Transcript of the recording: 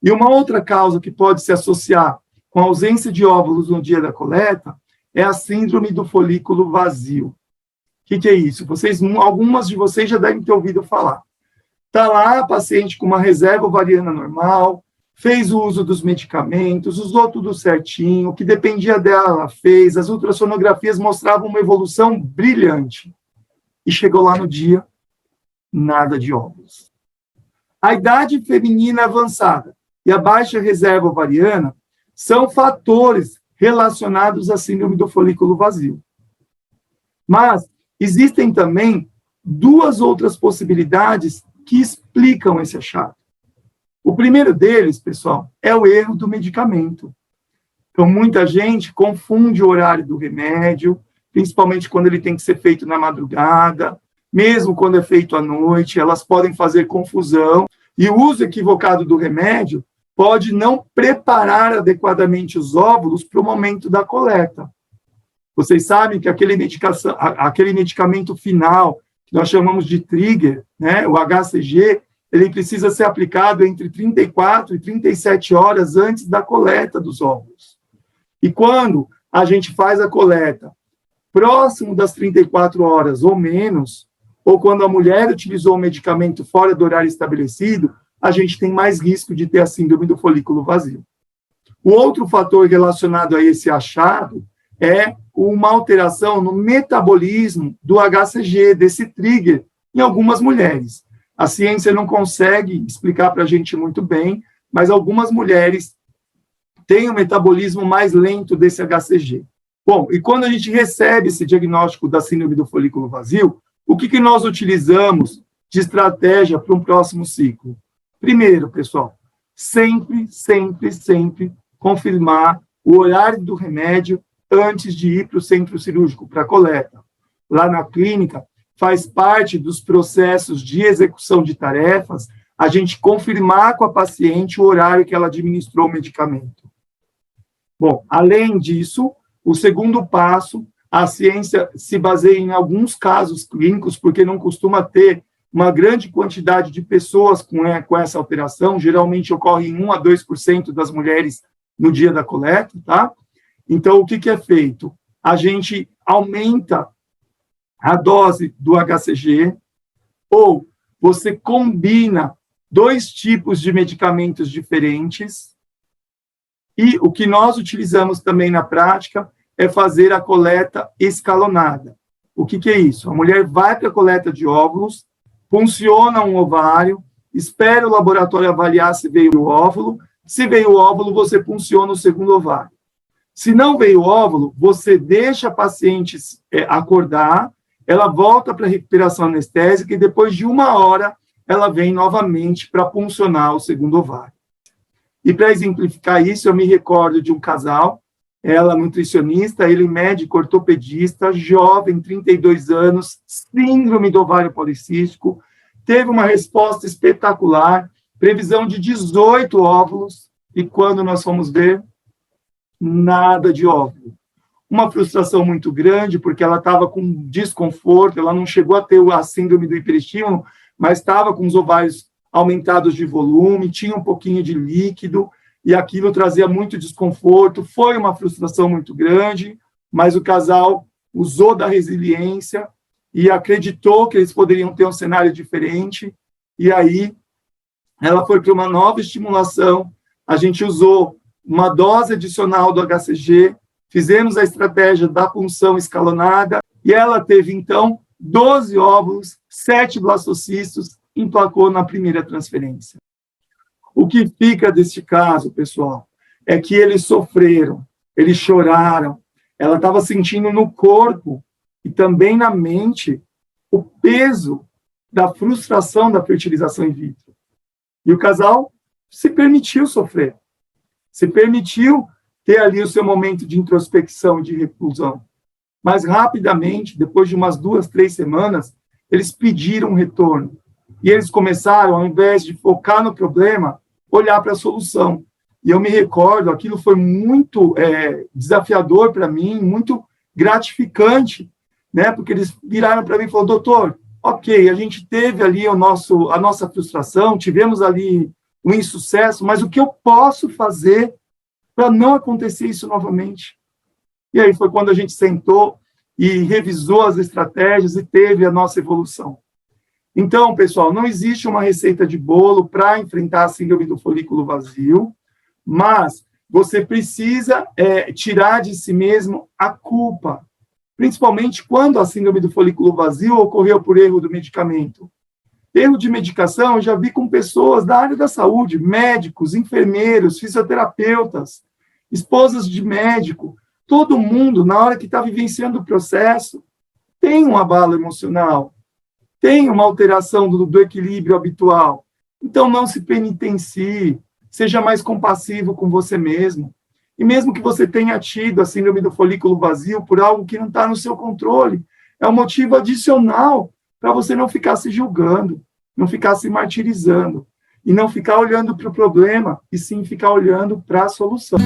E uma outra causa que pode se associar com a ausência de óvulos no dia da coleta é a síndrome do folículo vazio. O que é isso? Algumas de vocês já devem ter ouvido falar. Está lá a paciente com uma reserva ovariana normal, fez o uso dos medicamentos, usou tudo certinho, o que dependia dela, ela fez, as ultrassonografias mostravam uma evolução brilhante. E chegou lá no dia, nada de óvulos. A idade feminina avançada e a baixa reserva ovariana são fatores relacionados à síndrome do folículo vazio. Mas existem também duas outras possibilidades que explicam esse achado. O primeiro deles, pessoal, é o erro do medicamento. Então, muita gente confunde o horário do remédio, principalmente quando ele tem que ser feito na madrugada, mesmo quando é feito à noite, elas podem fazer confusão, e o uso equivocado do remédio pode não preparar adequadamente os óvulos para o momento da coleta. Vocês sabem que aquele medicamento final, que nós chamamos de trigger, né, o HCG, ele precisa ser aplicado entre 34 e 37 horas antes da coleta dos óvulos. E quando a gente faz a coleta próximo das 34 horas ou menos, ou quando a mulher utilizou o medicamento fora do horário estabelecido, a gente tem mais risco de ter a síndrome do folículo vazio. O outro fator relacionado a esse achado é uma alteração no metabolismo do HCG, desse trigger, em algumas mulheres. A ciência não consegue explicar para a gente muito bem, mas algumas mulheres têm um metabolismo mais lento desse HCG. Bom, e quando a gente recebe esse diagnóstico da síndrome do folículo vazio, o que nós utilizamos de estratégia para um próximo ciclo? Primeiro, pessoal, sempre confirmar o horário do remédio antes de ir para o centro cirúrgico para coleta. Lá na clínica, faz parte dos processos de execução de tarefas a gente confirmar com a paciente o horário que ela administrou o medicamento. Bom, além disso, o segundo passo, a ciência se baseia em alguns casos clínicos, porque não costuma ter uma grande quantidade de pessoas com essa alteração, geralmente ocorre em 1 a 2% das mulheres no dia da coleta, tá? Então, o que é feito? A gente aumenta a dose do HCG, ou você combina 2 tipos de medicamentos diferentes, e o que nós utilizamos também na prática é fazer a coleta escalonada. O que é isso? A mulher vai para a coleta de óvulos, funciona um ovário, espera o laboratório avaliar se veio o óvulo, se veio o óvulo, você funciona o segundo ovário. Se não veio o óvulo, você deixa a paciente acordar, ela volta para a recuperação anestésica e depois de 1 hora ela vem novamente para puncionar o segundo ovário. E para exemplificar isso, eu me recordo de um casal, ela nutricionista, ele médico ortopedista, jovem, 32 anos, síndrome do ovário policístico, teve uma resposta espetacular, previsão de 18 óvulos, e quando nós fomos ver, nada de óvulo. Uma frustração muito grande, porque ela estava com desconforto, ela não chegou a ter a síndrome do hiperestímulo, mas estava com os ovários aumentados de volume, tinha um pouquinho de líquido, e aquilo trazia muito desconforto, foi uma frustração muito grande, mas o casal usou da resiliência e acreditou que eles poderiam ter um cenário diferente, e aí ela foi para uma nova estimulação, a gente usou uma dose adicional do HCG, fizemos a estratégia da punção escalonada, e ela teve, então, 12 óvulos, 7 blastocistos, emplacou na primeira transferência. O que fica deste caso, pessoal, é que eles sofreram, eles choraram, ela estava sentindo no corpo e também na mente o peso da frustração da fertilização in vitro. E o casal se permitiu sofrer, se permitiu ter ali o seu momento de introspecção e de reclusão. Mas rapidamente, depois de umas 2, 3 semanas, eles pediram um retorno. E eles começaram, ao invés de focar no problema, olhar para a solução. E eu me recordo, aquilo foi muito desafiador para mim, muito gratificante, né? Porque eles viraram para mim e falaram, doutor, ok, a gente teve ali a nossa frustração, tivemos ali o insucesso, mas o que eu posso fazer para não acontecer isso novamente. E aí foi quando a gente sentou e revisou as estratégias e teve a nossa evolução. Então, pessoal, não existe uma receita de bolo para enfrentar a síndrome do folículo vazio, mas você precisa tirar de si mesmo a culpa, principalmente quando a síndrome do folículo vazio ocorreu por erro do medicamento. Erro de medicação, eu já vi com pessoas da área da saúde, médicos, enfermeiros, fisioterapeutas, esposas de médico, todo mundo, na hora que está vivenciando o processo, tem um abalo emocional, tem uma alteração do equilíbrio habitual. Então, não se penitencie, seja mais compassivo com você mesmo. E mesmo que você tenha tido a síndrome do folículo vazio por algo que não está no seu controle, é um motivo adicional para você não ficar se julgando, não ficar se martirizando, e não ficar olhando para o problema, e sim ficar olhando para a solução.